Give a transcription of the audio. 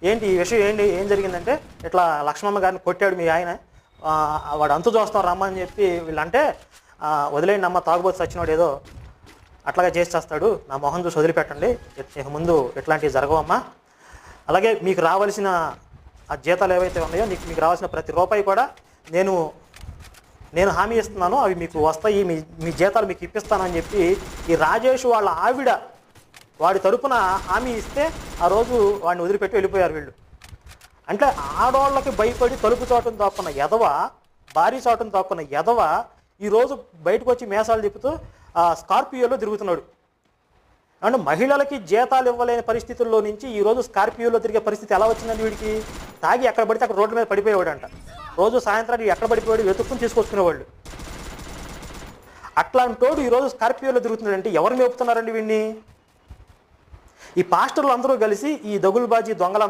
ఏంటి ఈ విషయం ఏంటి, ఏం జరిగిందంటే ఇట్లా లక్ష్మమ్మ గారిని కొట్టాడు మీ ఆయన, వాడు అంతు చూస్తాం రమ్మని చెప్పి వీళ్ళంటే, వదిలేయండి అమ్మ, తాగుబోతు సచ్చినోడు ఏదో అట్లాగే చేసి చేస్తాడు, నా మొహం చూసి వదిలిపెట్టండి, ఇక ముందు ఇట్లాంటివి జరగవమ్మా. అలాగే మీకు రావాల్సిన ఆ జీతాలు ఏవైతే ఉన్నాయో మీకు రావాల్సిన ప్రతి రూపాయి కూడా నేను హామీ ఇస్తున్నాను, అవి మీకు వస్తాయి, మీ జీతాలు మీకు ఇప్పిస్తానని చెప్పి ఈ రాజేష్ వాళ్ళ ఆవిడ వాడి తరపున హామీ ఇస్తే ఆ రోజు వాడిని వదిలిపెట్టి వెళ్ళిపోయారు వీళ్ళు. అంటే ఆడవాళ్ళకి భయపడి తలుపు చాటును దాక్కున్న ఎదవ, భారీ చాటును దాక్కున్న ఎదవ ఈరోజు బయటకు వచ్చి మేసాలు తిప్పుతూ స్కార్పియోలో తిరుగుతున్నాడు. అంటే మహిళలకి జీతాలు ఇవ్వలేని పరిస్థితుల్లో నుంచి ఈరోజు స్కార్పియోలో తిరిగే పరిస్థితి ఎలా వచ్చిందండి వీడికి? తాగి ఎక్కడ పడితే అక్కడ రోడ్ల మీద పడిపోయేవాడు అంట. రోజు సాయంత్రానికి ఎక్కడ పడిపోయాడు వెతుక్కుని తీసుకొచ్చుకునేవాళ్ళు. అట్లాంటోడు ఈరోజు స్కార్పియోలో తిరుగుతున్నాడంటే ఎవరు మేపుతున్నారండి వీడిని? ఈ పాస్టర్లు అందరూ కలిసి ఈ దగులుబాజీ దొంగలందరూ